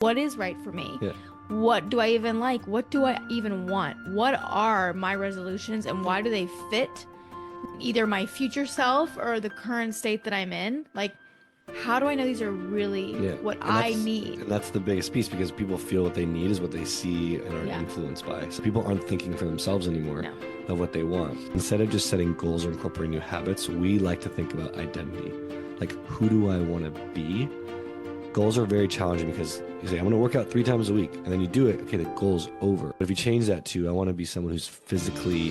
what is right for me? Yeah. What do I even like? What do I even want? What are my resolutions and why do they fit either my future self or the current state that I'm in? Like, how do I know these are really Yeah. what And I that's need? and that's the biggest piece because people feel what they need is what they see and are Yeah. influenced by. So people aren't thinking for themselves anymore No. of what they want. Instead of just setting goals or incorporating new habits, we like to think about identity. Like, who do I want to be? Goals are very challenging because you say, I'm going to work out 3 times a week, and then you do it. Okay, the goal's over. But if you change that to, I want to be someone who's physically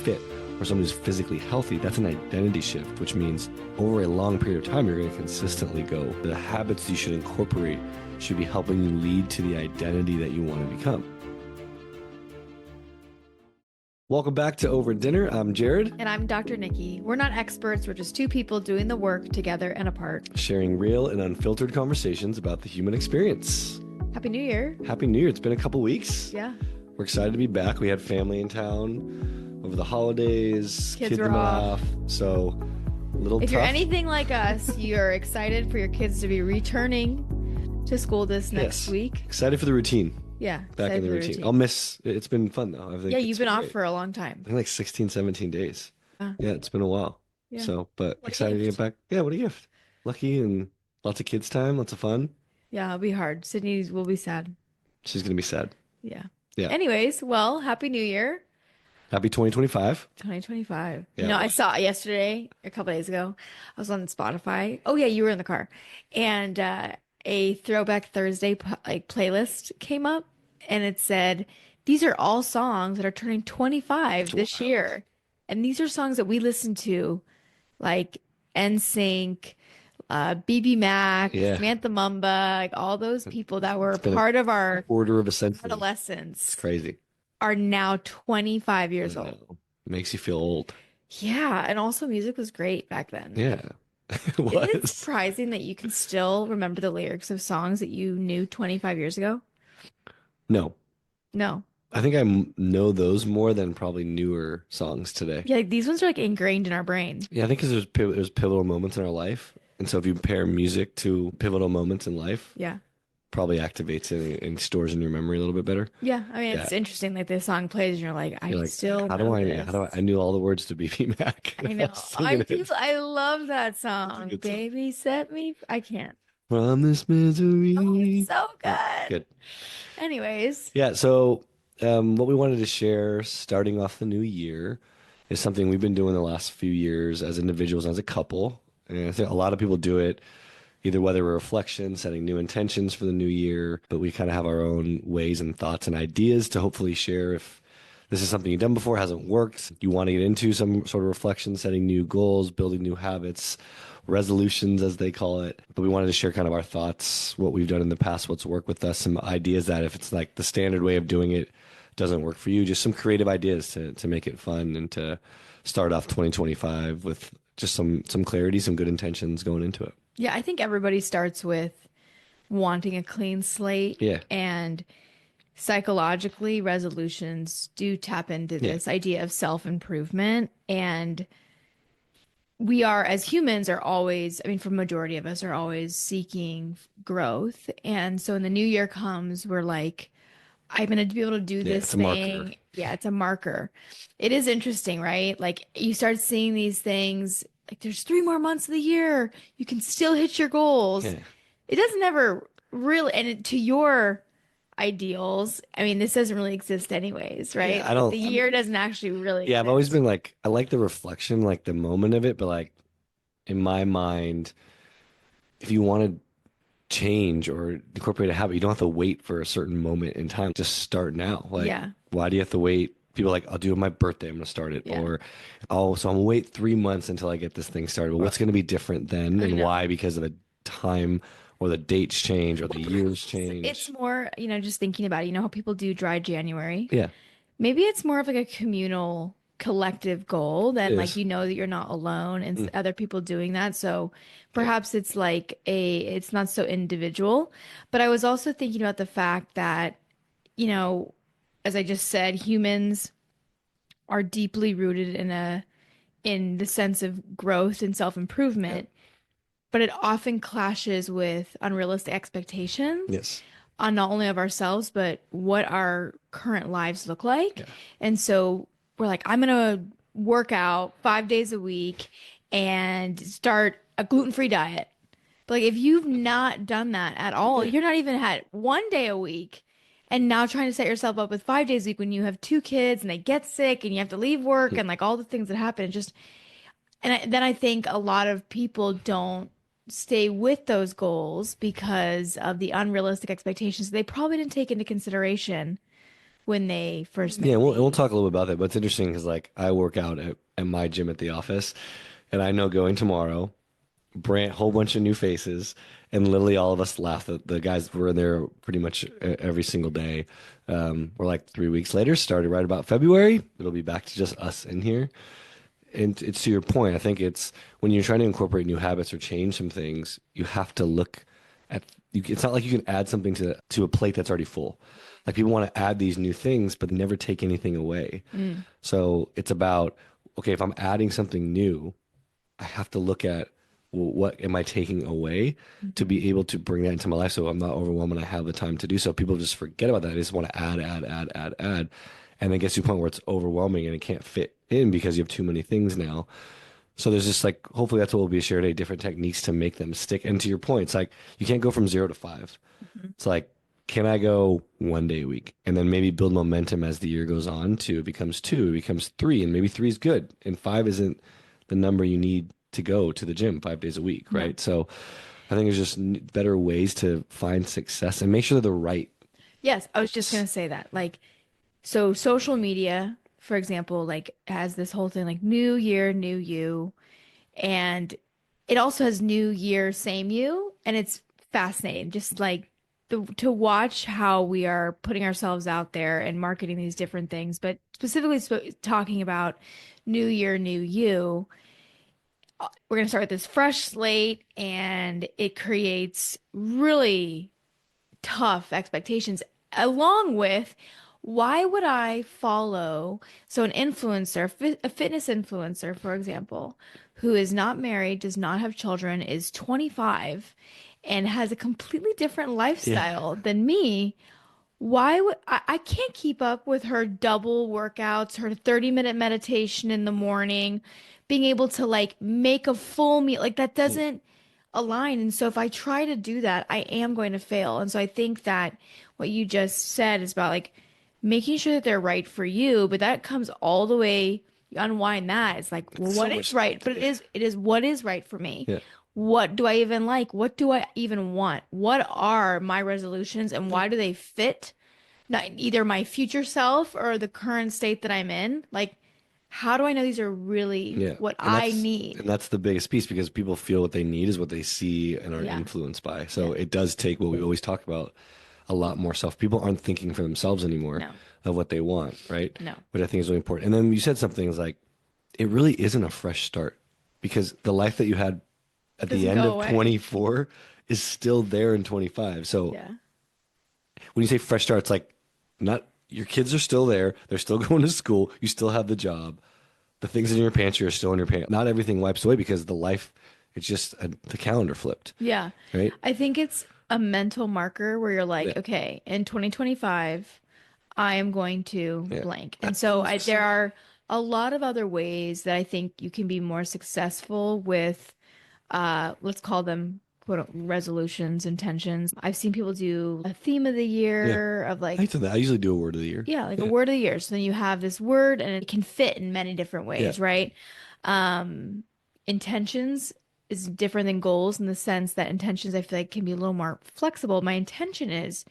fit or someone who's physically healthy, that's an identity shift, which means over a long period of time, you're going to consistently go. The habits you should incorporate should be helping you lead to the identity that you want to become. Welcome back to Over Dinner. I'm Jarrod. And I'm Dr. Nikki. We're not experts. We're just two people doing the work together and apart. Sharing real and unfiltered conversations about the human experience. Happy New Year. Happy New Year. It's been a couple weeks. Yeah. We're excited to be back. We had family in town over the holidays. Kids were went off. So a little If tough. you're anything like us, you're excited for your kids to be returning to school this next Yes. week. Excited for the routine. Yeah. Back in the routine. I'll miss, it's been fun though. I think Yeah, you've been off great. for a long time. I think like 16, 17 days. Yeah, it's been a while. Yeah. So, but What a excited to get gift. back. Yeah, what a gift. Lucky and lots of kids time, lots of fun. Yeah, it'll be hard. Sydney will be sad. She's going to be sad. Yeah. Yeah. Anyways, well, Happy New Year, Happy 2025. 2025. Yeah. You know, I saw yesterday, a couple days ago, I was on Spotify. Oh yeah, you were in the car. And a Throwback Thursday playlist came up and it said, these are all songs that are turning 25 this year. And these are songs that we listen to like NSYNC, BB Mac, Yeah. Samantha Mumba, like all those people that were been part of our Order of a century. adolescence It's crazy. are now 25 years I old. know. Makes you feel old. Yeah, and also music was great back then. Yeah. It Isn't it was. surprising that you can still remember the lyrics of songs that you knew 25 years ago? No. No. I think know those more than probably newer songs today. Yeah, like these ones are like ingrained in our brain. Yeah, I think because there's pivotal moments in our life. And so if you pair music to pivotal moments in life, Yeah. probably activates it and stores in your memory a little bit better. Yeah, I mean, it's Yeah. interesting. Like this song plays and you're like, I You're like, still how do know I, this. how do I knew all the words to BB Mac. I know. singing it. I love that song. good song. Baby, set me. I can't. From this misery. Oh, it's so good. Good. Anyways, Yeah, so what we wanted to share starting off the new year is something we've been doing the last few years as individuals, as a couple. And I think a lot of people do it either whether we're reflection, setting new intentions for the new year, but we kind of have our own ways and thoughts and ideas to hopefully share if this is something you've done before, hasn't worked, you want to get into some sort of reflection, setting new goals, building new habits, resolutions as they call it. But we wanted to share kind of our thoughts, what we've done in the past, what's worked with us, some ideas that if it's like the standard way of doing it doesn't work for you, just some creative ideas to make it fun and to start off 2025 with just some clarity, some good intentions going into it. yeah, I think everybody starts with wanting a clean slate. Yeah. And psychologically, resolutions do tap into this idea of self-improvement. And we are, as humans, are always, I mean, for majority of us, are always seeking growth. And so when the new year comes, we're like, I'm going to be able to do this it's a marker. thing. Yeah, it's a marker. It is interesting, right? Like you start seeing these things, like there's 3 more months of the year. You can still hit your goals. Yeah. It doesn't ever really, to your ideals, I mean, this doesn't really exist anyways, right? Yeah, I don't- The year doesn't actually really Yeah, I've exist. always been like, I like the reflection, like the moment of it, but like in my mind, if you want to change or incorporate a habit, you don't have to wait for a certain moment in time. Just start now. Like, Yeah. why do you have to wait? People are like, I'll do it on my birthday. I'm going to start it. Yeah. Or, oh, so I'm going to wait 3 months until I get this thing started. But what's going to be different then and know. why? Because of the time or the dates change or the years change. It's more, just thinking about it, you know how people do dry January? Yeah. Maybe it's more of like a communal collective goal than It like is. you know that you're not alone and other people doing that. So perhaps it's like it's not so individual. But I was also thinking about the fact that, as I just said, humans are deeply rooted in the sense of growth and self-improvement, but it often clashes with unrealistic expectations. Yes. on not only of ourselves, but what our current lives look like. Yeah. And so we're like, I'm gonna work out 5 days a week and start a gluten-free diet. But like if you've not done that at all, Yeah. you're not even had 1 day a week and now trying to set yourself up with 5 days a week when you have two kids and they get sick and you have to leave work and like all the things that happen. It just then I think a lot of people don't stay with those goals because of the unrealistic expectations they probably didn't take into consideration when they first Yeah, made we'll talk these. a little bit about that, but it's interesting because like I work out at my gym at the office, and I know going tomorrow, brand whole bunch of new faces, and literally all of us laugh. The guys were in there pretty much every single day. We're like 3 weeks later, started right about February. It'll be back to just us in here. And it's to your point. I think it's when you're trying to incorporate new habits or change some things, you have to look at it's not like you can add something to a plate that's already full. Like people want to add these new things, but never take anything away. Mm, So it's about, okay, if I'm adding something new, I have to look at, well, what am I taking away to mhm. be able to bring that into my life so I'm not overwhelmed and I have the time to do so. People just forget about that. They just want to add, add, add, add, add. And then it gets to a point where it's overwhelming and it can't fit in because you have too many things now. So there's just like, hopefully that's what will be shared today, different techniques to make them stick. And to your point, it's like you can't go from 0 to 5. Mhm. It's like, can I go 1 day a week and then maybe build momentum as the year goes on to it becomes 2, it becomes 3, and maybe 3 is good. And 5 isn't the number you need to go to the gym 5 days a week, No. right? So I think there's just better ways to find success and make sure they're the right Yes, I was just goals. gonna say that. Like, so social media, for example, like has this whole thing like new year, new you, and it also has new year, same you, and it's fascinating. Just like to watch how we are putting ourselves out there and marketing these different things, but specifically talking about new year, new you. We're going to start with this fresh slate, and it creates really tough expectations, along with why would I follow an influencer, a fitness influencer, for example, who is not married, does not have children, is 25, and has a completely different Yeah. lifestyle than me? Why would I can't keep up with her double workouts, her 30-minute meditation in the morning, being able to like make a full meal. Like that Yeah. doesn't align. And so if I try to do that, I am going to fail. And so I think that what you just said is about like making sure that they're right for you, but that comes all the way, you unwind that. It's like, well, It's what so is much. right? But Yeah. it is what is right for me. Yeah. What do I even like? What do I even want? What are my resolutions and why do they fit? Not either my future self or the current state that I'm in. Like, how do I know these are really Yeah. what And I that's need? and that's the biggest piece because people feel what they need is what they see and are Yeah. influenced by. Yeah. So it does take what we always talk about a lot more self. People aren't thinking for themselves anymore No. of what they want, right? No. Which I think is really important. And then you said something is like, it really isn't a fresh start because the life that you had at the Doesn't end go of away. 24 is still there in 25. So Yeah. when you say fresh start, it's like not your kids are still there. They're still going to school. You still have the job. The things in your pantry are still in your pantry. Not everything wipes away because the life, it's just the calendar flipped, Yeah. right? I think it's a mental marker where you're Yeah. like, okay, in 2025, I am going to Yeah. blank. And That's so so there specific. are a lot of other ways that I think you can be more successful with let's call them quote resolutions, intentions. I've seen people do a theme of the Yeah. year of I like, do that. I usually do a word of the year. yeah, like a Yeah. word of the year. So then you have this word and it can fit in many different Yeah. ways, right? Um, intentions is different than goals in the sense that intentions I feel like can be a little more flexible. My intention is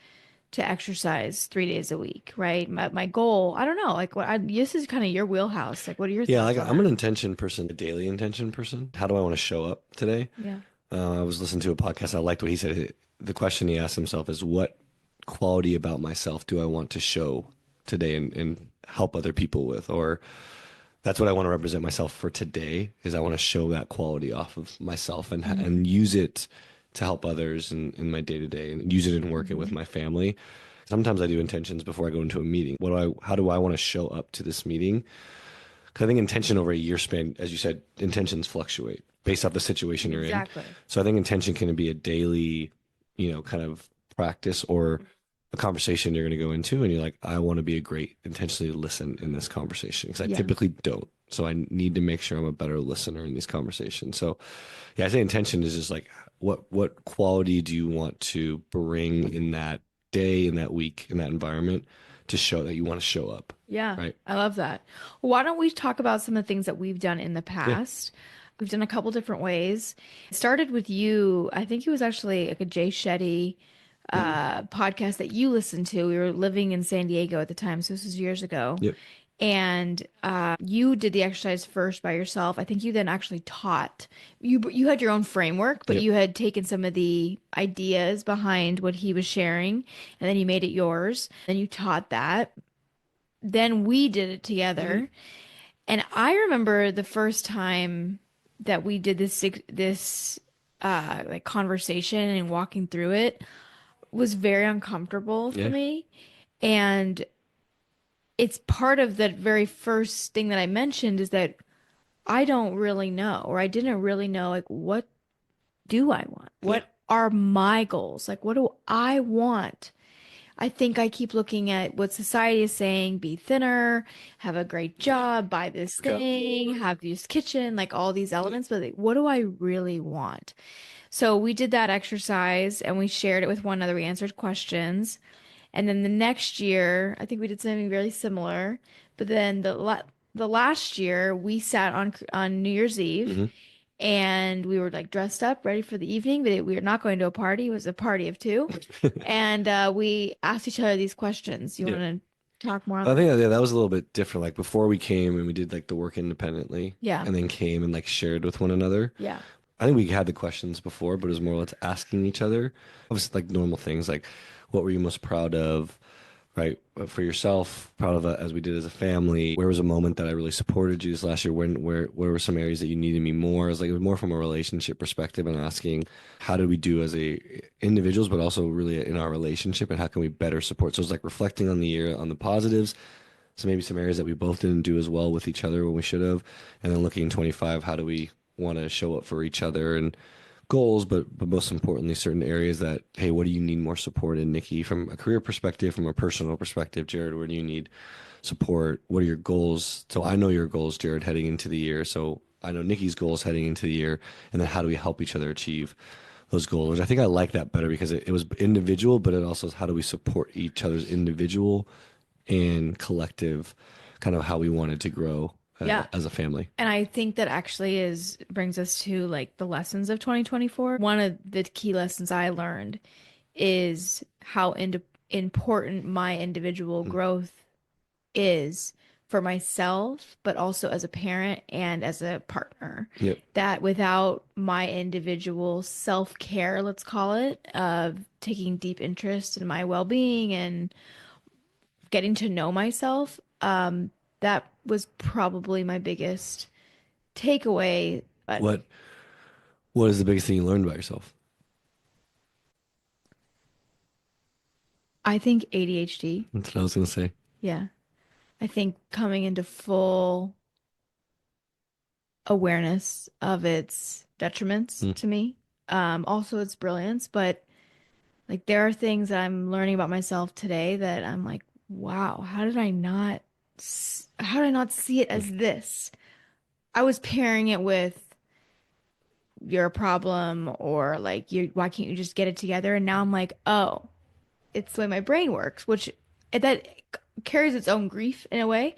to exercise 3 days a week, right? My goal, I don't know, like this is kind of your wheelhouse. Like, what are your Yeah. thoughts Like on I'm an that? intention person, a daily intention person. How do I want to show up today? Yeah. I was listening to a podcast. I liked what he said. The question he asked himself is, what quality about myself do I want to show today and help other people with? Or that's what I want to represent myself for today is I want to show that quality off of myself Hmm. and use it to help others in my day to day and use it and work it with Hmm. my family. Sometimes I do intentions before I go into a meeting. How do I want to show up to this meeting? Because I think intention over a year span, as you said, intentions fluctuate based off the situation you're in. Exactly. So I think intention can be a daily, kind of practice or a conversation you're going to go into and you're like, I want to be a great intentionally listen in this conversation because I Yeah. typically don't. So I need to make sure I'm a better listener in these conversations. So yeah, I say intention is just like what quality do you want to bring in that day, in that week, in that environment to show that you want to show up, Yeah, right? I love that. Why don't we talk about some of the things that we've done in the Yeah. past? We've done a couple different ways. It started with you. I think it was actually like a Jay Shetty podcast that you listened to. We were living in San Diego at the time, so this was years ago. Yep. And you did the exercise first by yourself. I think you then actually taught. You had your own framework, but Yep. you had taken some of the ideas behind what he was sharing, and then you made it yours. Then you taught that. Then we did it together. And I remember the first time that we did this like conversation and walking through it was very uncomfortable for Yeah. me. And it's part of the very first thing that I mentioned is that I don't really know, or I didn't really know, like, what do I want? Yeah. What are my goals? Like, what do I want? I think I keep looking at what society is saying, be thinner, have a great job, buy this Okay. thing, have this kitchen, like all these elements, but like, what do I really want? So we did that exercise and we shared it with one another. We answered questions. And then the next year, I think we did something very similar. But then the last year, we sat on New Year's Eve Hmm. and we were like dressed up, ready for the evening, but we were not going to a party. It was a party of two. And we asked each other these questions. You Yeah. want to talk more on I that? think yeah, that was a little bit different. Like before we came and we did like the work independently Yeah. and then came and like shared with one another. Yeah. I think we had the questions before, but it was more or less asking each other. Obviously, like normal things like what were you most proud of, right? For yourself, proud of as we did as a family. Where was a moment that I really supported you this last year? Where were some areas that you needed me more? It was more from a relationship perspective and asking how did we do as a individuals, but also really in our relationship and how can we better support? So it's like reflecting on the year, on the positives. So maybe some areas that we both didn't do as well with each other when we should have, and then looking in 25, how do we want to show up for each other and goals, but most importantly, certain areas that, hey, what do you need more support in, Nikki, from a career perspective, from a personal perspective, Jarrod, where do you need support? What are your goals? So I know your goals, Jarrod, heading into the year. So I know Nikki's goals heading into the year, and then how do we help each other achieve those goals? Which I think I like that better because it was individual, but it also is how do we support each other's individual and collective, kind of how we wanted to grow Yeah. as a family. And I think that actually is brings us to like the lessons of 2024. One of the key lessons I learned is how important my individual Mm. growth is for myself, but also as a parent and as a partner. Yep. That without my individual self-care, let's call it, of taking deep interest in my well-being and getting to know myself, that was probably my biggest takeaway. But What is the biggest thing you learned about yourself? I think ADHD, That's what I was gonna say. yeah, I think coming into full awareness of its detriments Mm. to me, also its brilliance, but like there are things that I'm learning about myself today that I'm like, wow, how did I not see it as this? I was pairing it with you're a problem or like you why can't you just get it together? And now I'm like, oh, it's the way my brain works, which that carries its own grief in a way.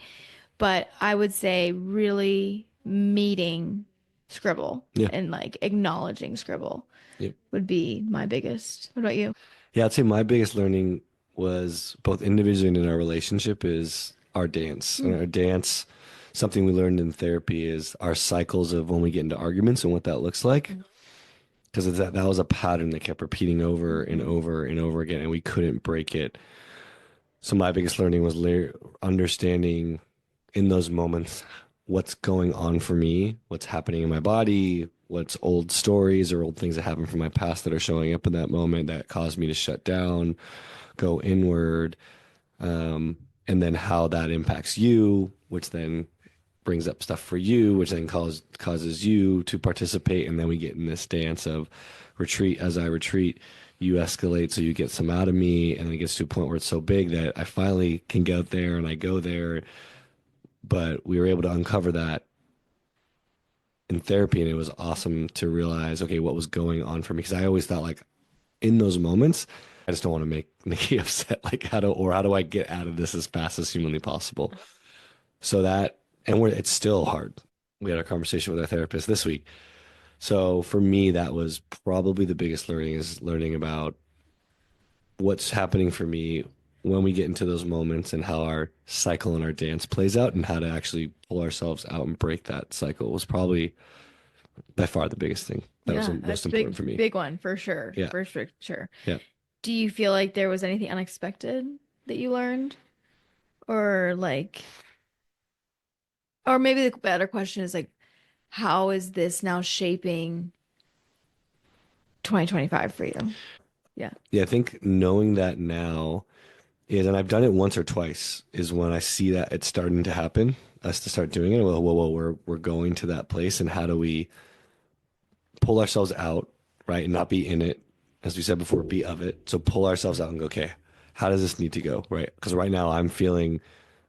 But I would say really meeting Scribble Yeah. and like acknowledging Scribble Yep. would be my biggest. What about you? Yeah, I'd say my biggest learning was both individually and in our relationship is our dance. And Mm. our dance, something we learned in therapy is our cycles of when we get into arguments and what that looks like. Because that was a pattern that kept repeating over and Mhm. over and over again, and we couldn't break it. So my biggest learning was understanding in those moments what's going on for me, what's happening in my body, what's old stories or old things that happened from my past that are showing up in that moment that caused me to shut down, go inward, and then how that impacts you, which then brings up stuff for you, which then causes you to participate, and then we get in this dance of retreat as I retreat. you escalate so you get some out of me, and it gets to a point where it's so big that I finally can get out there and I go there. But we were able to uncover that in therapy, and it was awesome to realize, okay, what was going on for me. Because I always thought like in those moments, I just don't want to make Nikki upset. Like how do I get out of this as fast as humanly possible? So that, and it's still hard. We had our conversation with our therapist this week. So for me, that was probably the biggest learning, is learning about what's happening for me when we get into those moments and how our cycle and our dance plays out, and how to actually pull ourselves out and break that cycle was probably by far the biggest thing. That was Yeah, the that's most important big, for me. big one for sure. Yeah. For sure, sure. Yeah. Do you feel like there was anything unexpected that you learned? Or like, or maybe the better question is like, how is this now shaping 2025 for you? Yeah. Yeah. I think knowing that now is, and I've done it once or twice, is when I see that it's starting to happen, us to start doing it. Well, we're going to that place, and how do we pull ourselves out, right, and not be in it, as we said before, be of it. So pull ourselves out and go, okay, how does this need to go, right? Because right now I'm feeling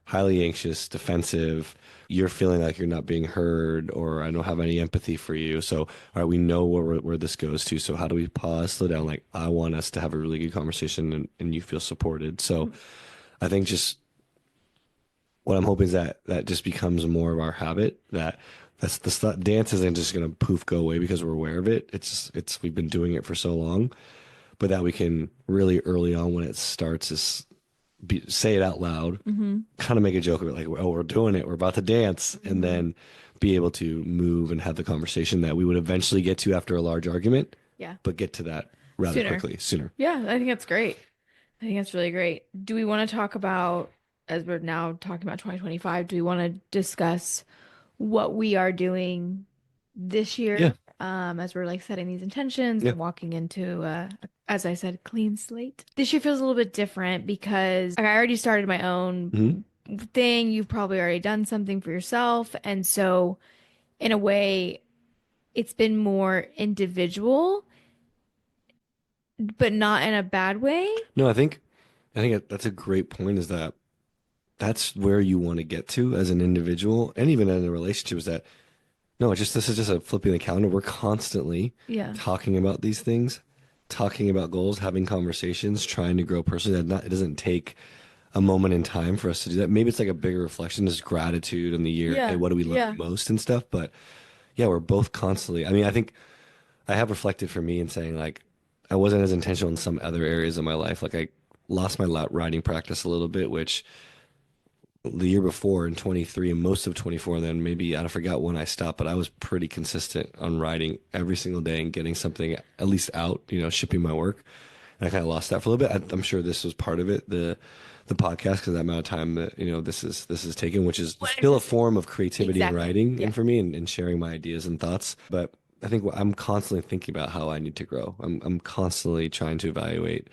highly anxious, defensive. You're feeling like you're not being heard, or I don't have any empathy for you. So, all right, we know where this goes to. So, how do we pause, slow down? Like, I want us to have a really good conversation, and you feel supported. So, I think just what I'm hoping is that that just becomes more of our habit. Dance isn't just gonna poof go away because we're aware of it. It's we've been doing it for so long, but that we can really early on when it starts is say it out loud, Mm-hmm. kind of make a joke of it, like, oh, we're doing it, we're about to dance, and Mm-hmm. then be able to move and have the conversation that we would eventually get to after a large argument, Yeah. but get to that rather Sooner. quickly, sooner. Yeah, I think that's great. I think that's really great. Do we want to talk about, as we're now talking about 2025, do we want to discuss what we are doing this Yeah, year, as we're like setting these intentions yeah. and walking into, as I said, clean slate? This year feels a little bit different because like, I already started my own Hmm. thing. You've probably already done something for yourself. And so, in a way, it's been more individual, but not in a bad way. No, I think that's a great point. Is that that's where you want to get to as an individual, and even in a relationship, is that no, it's just this is just a flipping the calendar. We're constantly Yeah. talking about these things, talking about goals, having conversations, trying to grow personally. It doesn't take a moment in time for us to do that. Maybe it's like a bigger reflection, is gratitude in the year. Hey, Yeah. what do we learn Yeah. most and stuff? But yeah, we're both constantly. I mean, I think I have reflected for me and saying like I wasn't as intentional in some other areas of my life. Like I lost my riding practice a little bit, which the year before in 23 and most of 24, and then maybe I forgot when I stopped, but I was pretty consistent on writing every single day and getting something at least out, shipping my work. And I kind of lost that for a little bit. I'm sure this was part of it, the podcast, because that amount of time that this is taken, which is Well, still a form of creativity and exactly. writing, Yeah. and for me, and sharing my ideas and thoughts. But I think I'm constantly thinking about how I need to grow. I'm constantly trying to evaluate,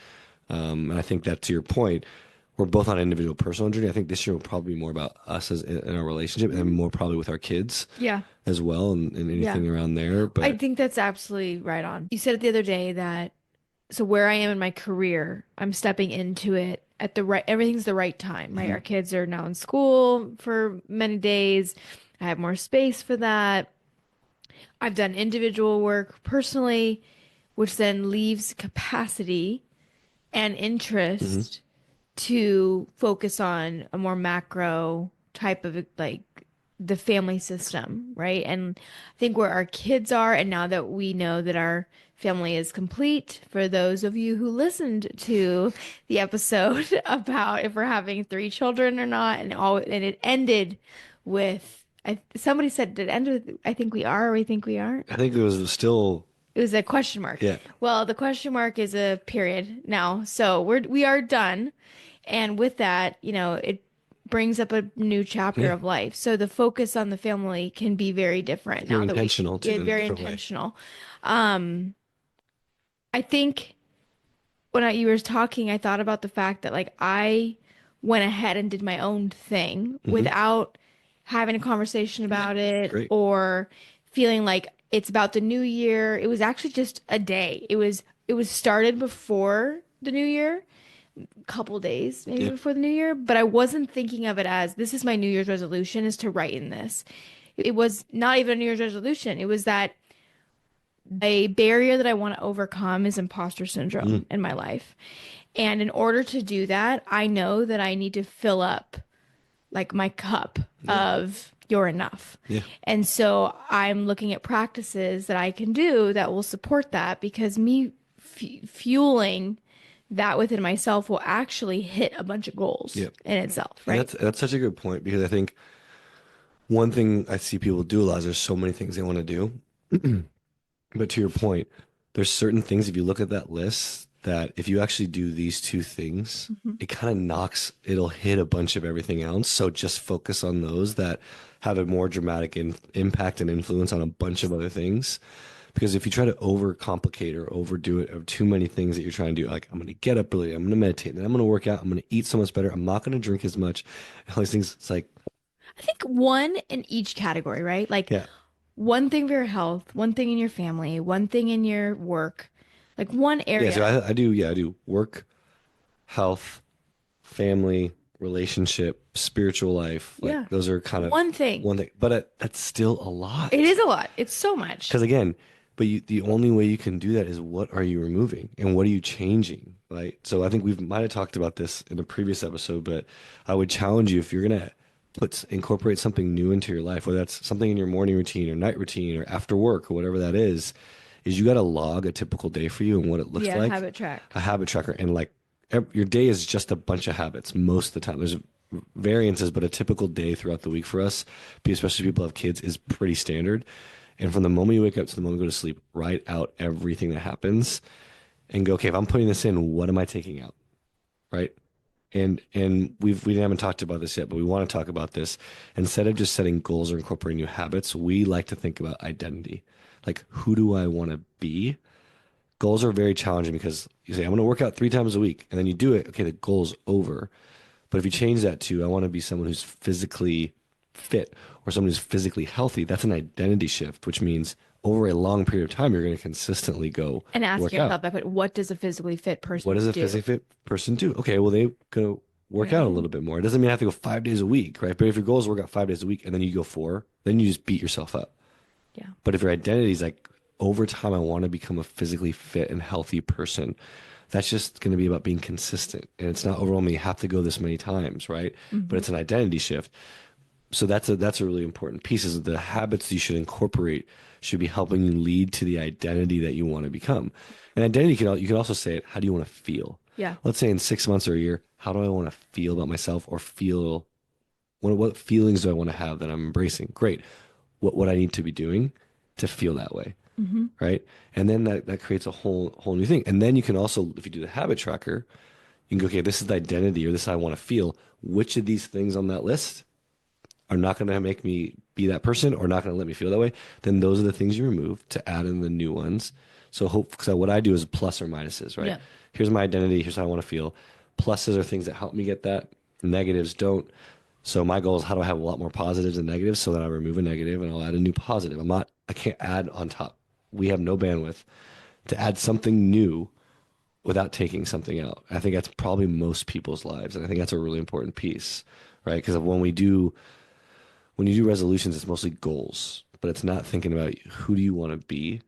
and I think that to your point, we're both on an individual personal journey. I think this year will probably be more about us as in our relationship, and Mhm. more probably with our kids Yeah. as well, and Yeah. anything around there. I But think that's absolutely right on. You said it the other day that so where I am in my career, I'm stepping into it at the right, everything's the right time, right? Our mhm, kids are now in school for many days. I have more space for that. I've done individual work personally, which then leaves capacity and mhm, interest to focus on a more macro type of like the family system, right? And I think where our kids are, and now that we know that our family is complete, for those of you who listened to the episode about if we're having three children or not, and it ended with somebody said did it end with I think we are or we think we aren't. I think it was still, It was a question mark. yeah, Well, the question mark is a period now. So we are done. And with that, it brings up a new chapter yeah, of life. So the focus on the family can be very different now very that we intentional too get in a very different way. intentional. Um, I think when you were talking, I thought about the fact that like I went ahead and did my own thing Hmm. without having a conversation Yeah, about it great. or feeling like it's about the new year. It was actually just a day. It was it was started before the new year, a couple days maybe Yeah. before the new year, but I wasn't thinking of it as this is my New Year's resolution is to write in this. It was not even a New Year's resolution. It was that a barrier that I want to overcome is imposter Mm. syndrome in my life. And in order to do that, I know that I need to fill up like my cup Yeah. of you're enough. Yeah. And so I'm looking at practices that I can do that will support that because me fueling that within myself will actually hit a bunch of goals Yeah. in itself, And right? that's such a good point because I think one thing I see people do a lot is there's so many things they want to do. But to your point, there's certain things if you look at that list that if you actually do these two things, Mhm. it kind of it'll hit a bunch of everything else. So just focus on those that have a more dramatic impact and influence on a bunch of other things. Because if you try to overcomplicate or overdo it, or too many things that you're trying to do, like I'm going to get up early, I'm going to meditate, then I'm going to work out, I'm going to eat so much better, I'm not going to drink as much, all these things. It's like, I think one in each category, right? Like yeah, one thing for your health, one thing in your family, one thing in your work, like one yeah. So area. I do work, health, family, relationship, spiritual life. Like Yeah. those are kind of One thing. one thing, but that's still a It lot. is a lot. It's so much. Because again, the only way you can do that is what are you removing and what are you changing, right? So I think we might have talked about this in a previous episode, but I would challenge you if you're gonna incorporate something new into your life, whether that's something in your morning routine or night routine or after work or whatever that is you got to log a typical day for you and what it looks Yeah, like, habit track. a habit tracker, and like your day is just a bunch of habits most of the time. There's variances, but a typical day throughout the week for us, especially people who have kids, is pretty standard. And from the moment you wake up to the moment you go to sleep, write out everything that happens and go, okay, if I'm putting this in, what am I taking out? Right. And we haven't talked about this yet, but we want to talk about this. Instead of just setting goals or incorporating new habits, we like to think about identity. Like, who do I want to be? Goals are very challenging because you say, I'm going to work out 3 times a week, and then you do it. Okay, the goal's over. But if you change that to, I want to be someone who's physically fit or someone who's physically healthy, that's an identity shift, which means over a long period of time, you're going to consistently go And ask work out. yourself that, but what does a physically fit What person does a do? physically fit person do? Okay, well, they go work out a Right. little bit more. It doesn't mean I have to go 5 days a week, right? But if your goal is to work out 5 days a week and then you go four, then you just beat yourself up. Yeah. But if your identity is like, over time, I want to become a physically fit and healthy person, that's just going to be about being consistent. And it's not overwhelming. You have to go this many times, right? But Hmm. it's an identity shift. So that's a really important piece is the habits you should incorporate should be helping you lead to the identity that you want to become. And identity you can also say it, how do you want to feel? Yeah. Let's say in 6 months or a year, how do I want to feel about myself or feel what feelings do I want to have that I'm embracing? Great. What I need to be doing to feel that way, Hmm. right? And then that creates a whole new thing. And then you can also, if you do the habit tracker, you can go, okay, this is the identity or this is how I want to feel. Which of these things on that list are not going to make me be that person or not going to let me feel that way? Then those are the things you remove to add in the new ones. So because what I do is plus or minuses, right? Yeah. Here's my identity. Here's how I want to feel. Pluses are things that help me get that. Negatives don't. So my goal is how do I have a lot more positives and negatives so that I remove a negative and I'll add a new positive. I can't add on top. We have no bandwidth to add something new without taking something out. I think that's probably most people's lives. And I think that's a really important piece, right? Because when you do resolutions, it's mostly goals, but it's not thinking about who do you want to be.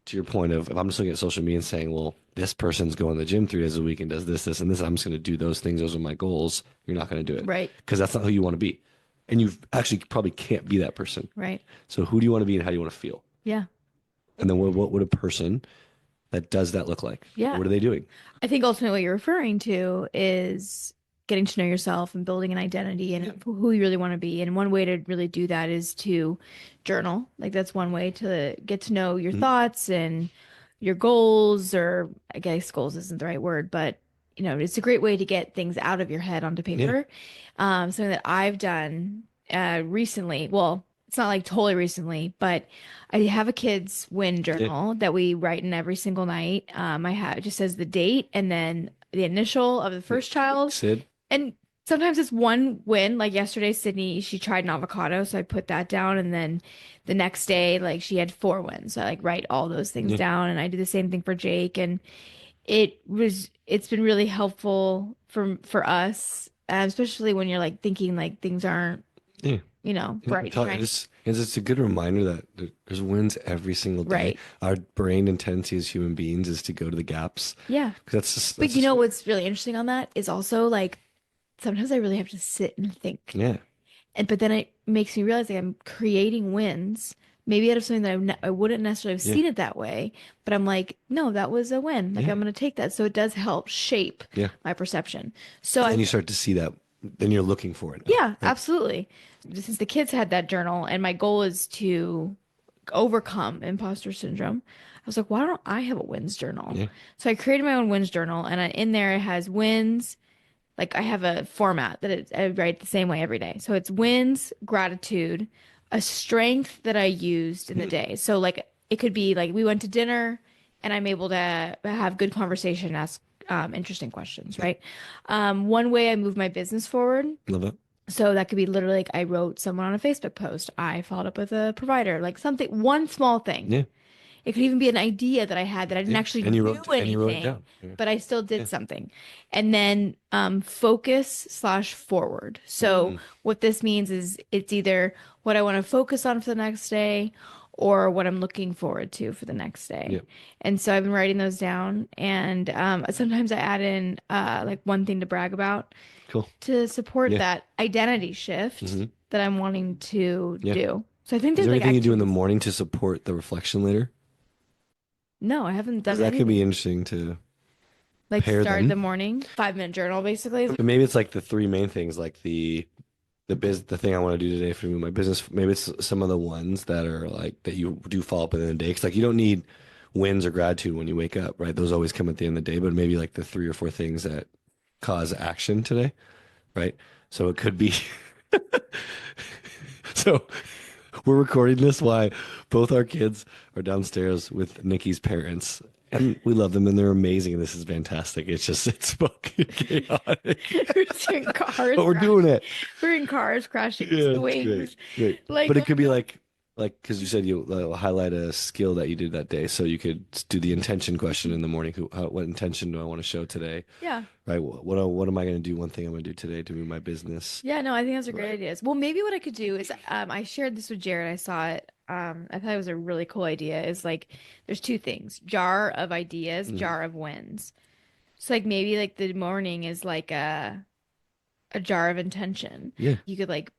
To your point of if I'm just looking at social media and saying, well, this person's going to the gym 3 days a week and does this, this, and this, I'm just going to do those things. Those are my goals. You're not going to do it Right. because that's not who you want to be. And you actually probably can't be that person. Right. So who do you want to be and how do you want to feel? Yeah. And then what would a person that does that look like? Yeah. What are they doing? I think ultimately what you're referring to is getting to know yourself and building an identity Yeah. and who you really want to be. And one way to really do that is to journal. Like that's one way to get to know your Mhm. thoughts and your goals, or I guess goals isn't the right word, but it's a great way to get things out of your head onto Yeah. paper. Something that I've done recently. Well, it's not like totally recently, but I have a kids win Yeah. journal that we write in every single night. I have it just says the date and then the initial of the Yeah. first child Sid. and Sometimes it's one win. Like yesterday, Sydney, she tried an avocado, so I put that down, and then the next day, like she had 4 wins. So I like write all those things Yeah. down, and I do the same thing for Jake, and it's been really helpful for us, especially when you're like thinking like things aren't, Yeah. bright and shiny. It's a good reminder that there's wins every single day. Right. Our brain tendency as human beings is to go to the gaps. Yeah. 'Cause But that's just what's really interesting on that is also like sometimes I really have to sit and think. yeah. But then it makes me realize like I'm creating wins, maybe out of something that I wouldn't necessarily have Yeah. seen it that way. But I'm like, no, that was a win. Like Yeah. I'm going to take that. So it does help shape Yeah. my perception. So And I then you think, start to see that, then you're looking for it now, yeah, right? absolutely. Since the kids had that journal, and my goal is to overcome imposter syndrome. I was like, why don't I have a wins journal? Yeah. So I created my own wins journal, and in there it has wins. Like I have a format that I write the same way every day. So it's wins, gratitude, a strength that I used in the Mm. day. So like it could be like we went to dinner and I'm able to have good conversation, ask interesting questions, Yeah. right? One way I move my business forward. Love it. So that could be literally like I wrote someone on a Facebook post. I followed up with a provider, like something, one small thing. Yeah. It could even be an idea that I had that I didn't Yeah. actually And do you wrote it anything, down. Yeah. but I still Yeah. did something. And then focus slash forward. So Mm. what this means is it's either what I want to focus on for the next day or what I'm looking forward to for the next Yeah. day. And so I've been writing those down. And sometimes I add in like one thing to brag about Cool. to support Yeah. that identity shift Hmm. that I'm wanting to Yeah. do. So I think Is there's there like anything you do in the activities. morning to support the reflection later? No, I haven't Because done that could be anything. interesting to Like pair start the them. morning, 5-minute journal basically. But maybe it's like the three main things, like the thing I want to do today for my business. Maybe it's some of the ones that are like that you do follow up within the day. Because like you don't need wins or gratitude when you wake up, right? Those always come at the end of the day. But maybe like the three or four things that cause action today, right? So it could be. So we're recording this while both our kids are downstairs with Nikki's parents. And we love them and they're amazing. And this is fantastic. It's just, it's fucking chaotic. We're just in cars But we're doing crashing. it. We're in cars crashing Yeah, it's great. swings. Great. Like, But oh it could be no. like, because you said you highlight a skill that you did that day. So you could do the intention question in the morning. What intention do I want to show today? Yeah. Right. What am I going to do? One thing I'm going to do today to move my business. Yeah, no, I think those are great Right. ideas. Well, maybe what I could do is I shared this with Jared. I saw it. I thought it was a really cool idea. Is like there's two things: jar of ideas, Mhm. jar of wins. So like maybe like the morning is like a jar of intention. Yeah. You could like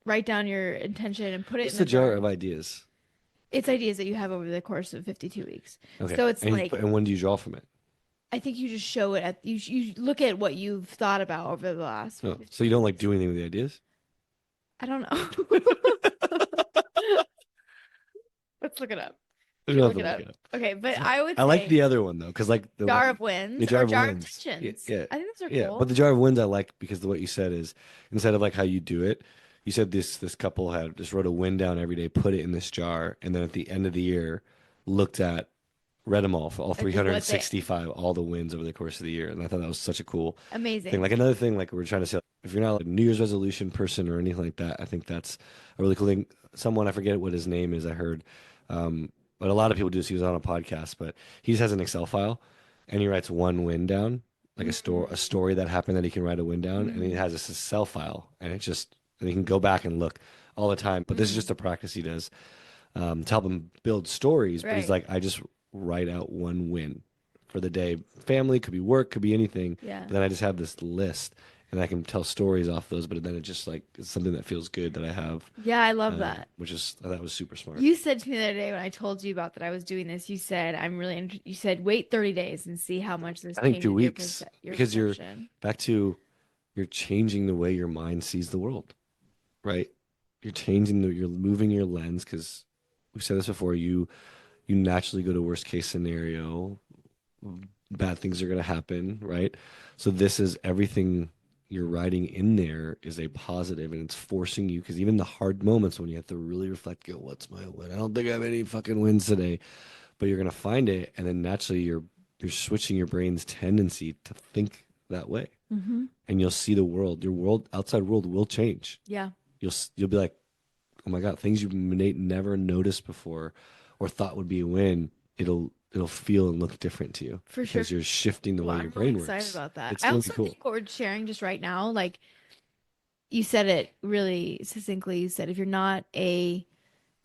write down your intention and put it What's in the the jar jar. of ideas? It's ideas that you have over the course of 52 weeks. Okay. So it's like And when do you draw from it? I think you just show it at you look at what you've thought about over the last Oh, so you 52 don't like weeks. do anything with the ideas? I don't know. Let's look it up. There's We should look nothing it to look up. it up. Okay, but I would I like say the other one though, because like the jar one, of the wins jar or of jar of wins. Yeah, intentions. yeah, I think those are yeah. But cool. the jar of wins I like because what you said is instead of like how you do it, you said this couple had just wrote a win down every day, put it in this jar, and then at the end of the year, looked at read them all for all Like what they 365, all the wins over the course of the year, and I thought that was such a cool thing. amazing. Like another thing, like we're trying to say, if you're not like a New Year's resolution person or anything like that, I think that's a really cool thing. Someone I forget what his name is, I heard, but a lot of people do this. He was on a podcast, but he just has an Excel file, and he writes one win down, like a Mm, story that happened that he can write a win down, and he mm, has this Excel file, and and he can go back and look all the time. But this is just mm. a practice he does to help him build stories. But he's Right. like, I just write out one win for the day. Family, could be work, could be anything. Yeah. But then I just have this list and I can tell stories off those. But then it just like it's something that feels good that I have, Yeah, I love that. which is that was super smart. You said to me the other day when I told you about that I was doing this, you said you said wait 30 days and see how much this I think two changes weeks your because you're perception. back to you're changing the way your mind sees the world, right? You're moving your lens because we've said this before. You naturally go to worst case scenario. Bad things are going to happen, right? So this is everything you're writing in there is a positive and it's forcing you because even the hard moments when you have to really reflect, go, what's my win? I don't think I have any fucking wins today, but you're going to find it. And then naturally you're switching your brain's tendency to think that way. Hmm. and you'll see the world. Your world, outside world, will change. Yeah, You'll be like, oh my God, things you never noticed before or thought would be a win. It'll feel and look different to you for sure. because you're shifting the Well, way your I'm really brain excited works. about that. It's I gonna be also cool. think what we're sharing just right now, like you said it really succinctly. You said if you're not a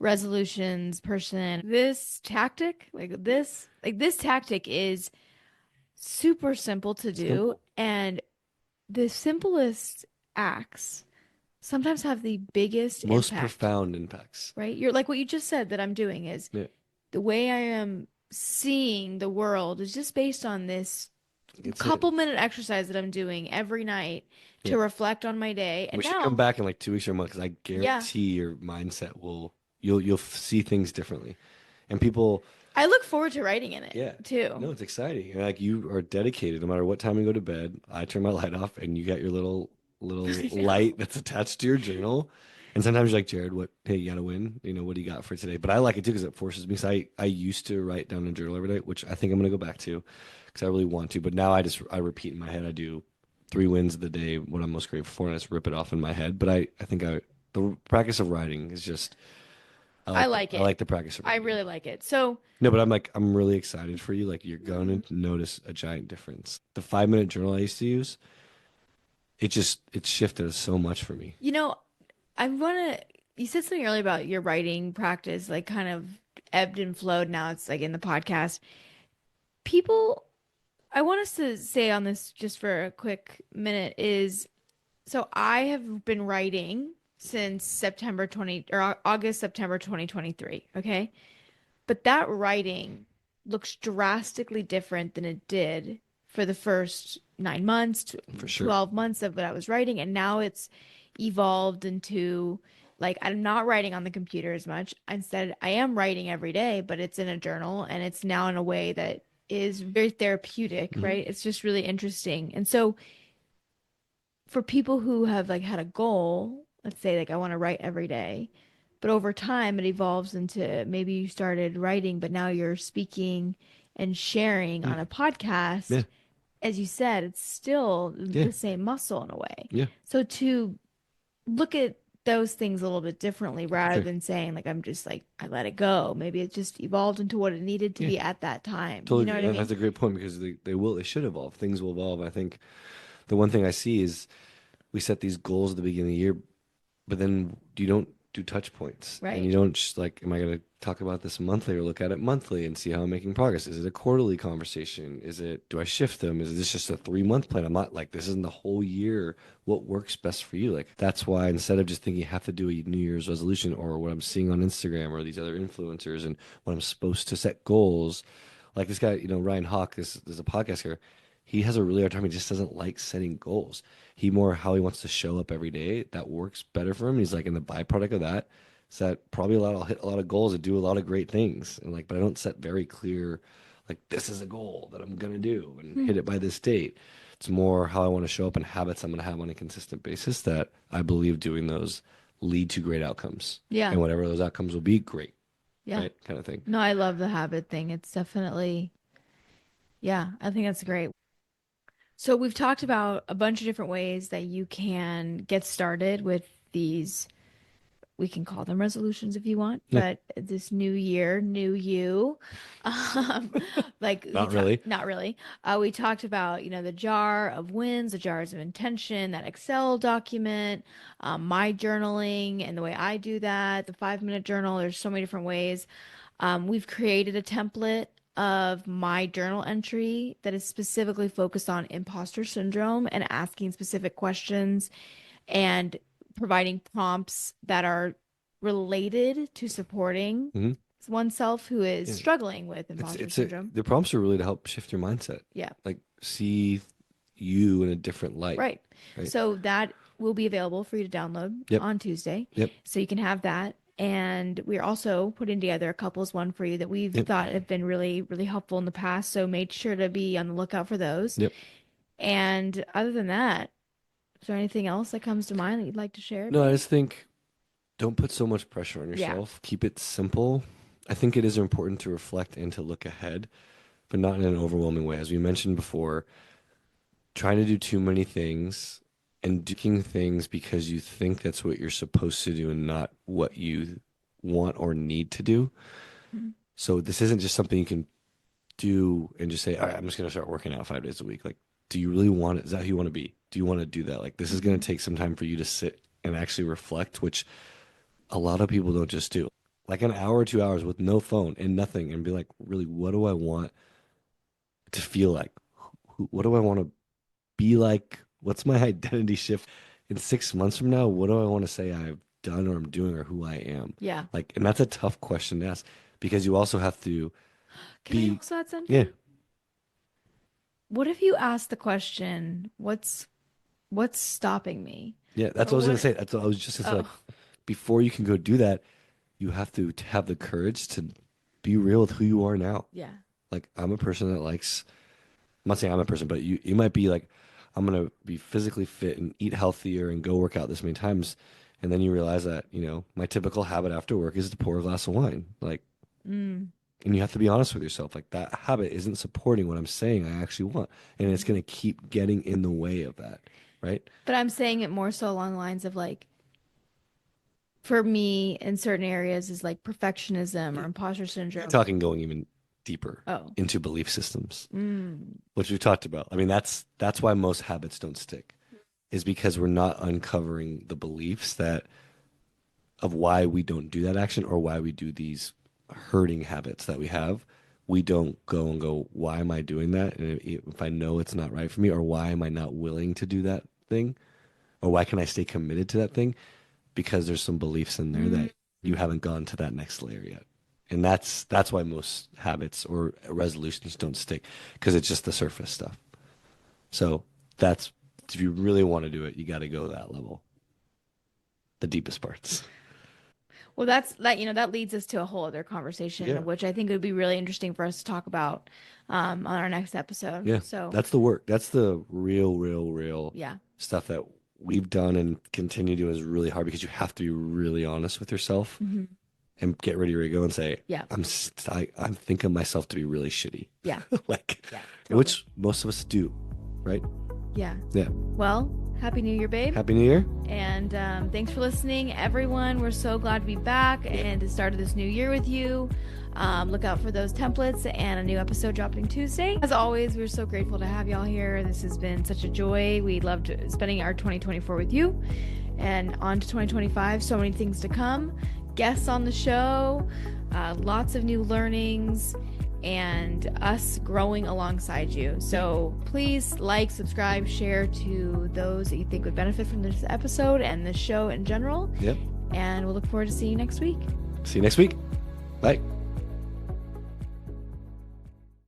resolutions person, this tactic, like this tactic is super simple to do. Simple, And the simplest acts sometimes have the biggest most impact, profound impacts. right? You're like what you just said that I'm doing is Yeah, the way I am seeing the world is just based on this it's it. couple minute exercise that I'm doing every night Yeah. to reflect on my day. And We should come now, back in like 2 weeks or a month because I yeah, guarantee your mindset will you'll see things differently. And people, I look forward to writing in it yeah, too. no, it's exciting. And like you are dedicated. No matter what time you go to bed, I turn my light off, and you got your little I know. light that's attached to your journal. And sometimes you're like, Jared, what? Hey, you gotta win. What do you got for today? But I like it too because it forces me. So I used to write down a journal every day, which I think I'm gonna go back to because I really want to. But now I repeat in my head. I do 3 wins of the day, what I'm most grateful for, and I just rip it off in my head. But I think the practice of writing is just I like I it. like the practice of I writing. really like it. So, No, but I'm really excited for you. Like you're going mhm. to notice a giant difference. The 5 minute journal I used to use, it shifted so much for me. You know, I want to, you said something earlier about your writing practice, like kind of ebbed and flowed. Now it's like in the podcast. People, I want us to say on this just for a quick minute is so I have been writing since September 20 or August, September 2023. Okay. But that writing looks drastically different than it did for the first 9 months, For sure. 12 months of what I was writing. And now it's evolved into like I'm not writing on the computer as much. Instead, I am writing every day, but it's in a journal and it's now in a way that is very therapeutic, Hmm. right? It's just really interesting. And so for people who have like had a goal, let's say like I want to write every day, but over time it evolves into maybe you started writing, but now you're speaking and sharing Yeah. on a podcast. Yeah. As you said, it's still Yeah. the same muscle in a way. Yeah. So to look at those things a little bit differently rather Okay. than saying like I'm just like I let it go. Maybe it just evolved into what it needed to Yeah. be at that time. You Totally know agree. what I That's mean? a great point because they should evolve. Things will evolve. I think the one thing I see is we set these goals at the beginning of the year, but then you don't do touch points and Right. you don't just like, am I going to talk about this monthly or look at it monthly and see how I'm making progress? Is it a quarterly conversation? Do I shift them? Is this just a 3 month plan? I'm not like, this isn't the whole year. What works best for you? Like, that's why instead of just thinking you have to do a New Year's resolution or what I'm seeing on Instagram or these other influencers and when I'm supposed to set goals, like this guy, Ryan Hawk is a podcast here. He has a really hard time. He just doesn't like setting goals. He more how he wants to show up every day. That works better for him. He's like, and the byproduct of that is that probably I'll hit a lot of goals and do a lot of great things. And like, but I don't set very clear, like this is a goal that I'm gonna do and Hmm. hit it by this date. It's more how I want to show up and habits I'm gonna have on a consistent basis that I believe doing those lead to great outcomes. Yeah. And whatever those outcomes will be, great, Yeah. right? Kind of thing. No, I love the habit thing. It's definitely, yeah, I think that's great. So we've talked about a bunch of different ways that you can get started with these. We can call them resolutions if you want, Yeah, but this new year, new you. Um, like we not talked, really. not really. We talked about, the jar of wins, the jars of intention, that Excel document, my journaling and the way I do that, the 5 minute journal. There's so many different ways. We've created a template of my journal entry that is specifically focused on imposter syndrome and asking specific questions and providing prompts that are related to supporting Hmm. oneself who is Yeah. struggling with It's imposter it's a syndrome. the prompts are really to help shift your mindset. Yeah, Like see you in a different light, right. right? So that will be available for you to download Yep. on Tuesday. Yep. So you can have that. And we're also putting together a couples one for you that we've Yep. thought have been really, really helpful in the past. So made sure to be on the lookout for those. Yep. And other than that, is there anything else that comes to mind that you'd like to share, No, I babe? just think don't put so much pressure on Yeah. yourself. Keep it simple. I think it is important to reflect and to look ahead, but not in an overwhelming way. As we mentioned before, trying to do too many things and doing things because you think that's what you're supposed to do and not what you want or need to do. Mhm. So this isn't just something you can do and just say, all right, I'm just going to start working out 5 days a week. Like, do you really want it? Is that who you want to be? Do you want to do that? Like, this is going Mhm. to take some time for you to sit and actually reflect, which a lot of people don't just do. Like an hour or 2 hours with no phone and nothing and be like, really, what do I want to feel like? What do I want to be like? What's my identity shift in 6 months from now? What do I want to say I've done or I'm doing or who I am? Yeah. Like, and that's a tough question to ask because you also have to Can I be, also add yeah, something? What if you ask the question, what's stopping me? yeah, that's Or what I was gonna what? say. That's what I was just gonna say. Like, Oh, before you can go do that, you have to have the courage to be real with who you are now. yeah. Like, I'm a person that likes. I'm not saying I'm a person, but you might be like, I'm gonna be physically fit and eat healthier and go work out this many times, and then you realize that my typical habit after work is to pour a glass of wine. Like, Mm. and you have to be honest with yourself. Like that habit isn't supporting what I'm saying I actually want, and it's gonna keep getting in the way of that, right? But I'm saying it more so along the lines of like, for me in certain areas is like perfectionism or imposter You're syndrome. talking going even deeper Oh. into belief systems, Mm. which we talked about. I mean, that's why most habits don't stick, is because we're not uncovering the beliefs that of why we don't do that action or why we do these hurting habits that we have. We don't go and go, why am I doing that? And if I know it's not right for me, or why am I not willing to do that thing, or why can I stay committed to that thing? Because there's some beliefs in there Mm. that you haven't gone to that next layer yet. And that's why most habits or resolutions don't stick, because it's just the surface stuff. So that's if you really want to do it, you got to go to that level, the deepest parts. Well, that leads us to a whole other conversation, Yeah. which I think would be really interesting for us to talk about on our next episode. Yeah. So, That's the work. That's the real yeah. stuff that we've done and continue to do is really hard because you have to be really honest with yourself Hmm. and get rid of your ego and say, Yeah. I'm thinking myself to be really shitty. Yeah. Like, Yeah. Totally. which most of us do, right? Yeah. Yeah. Well, Happy New Year, babe. Happy New Year. And thanks for listening, everyone. We're so glad to be back and to start this new year with you. Look out for those templates and a new episode dropping Tuesday. As always, we're so grateful to have y'all here. This has been such a joy. We loved spending our 2024 with you. And on to 2025, so many things to come. Guests on the show, lots of new learnings, and us growing alongside you. So please like, subscribe, share to those that you think would benefit from this episode and this show in general. Yep. And we'll look forward to seeing you next week. See you next week. Bye.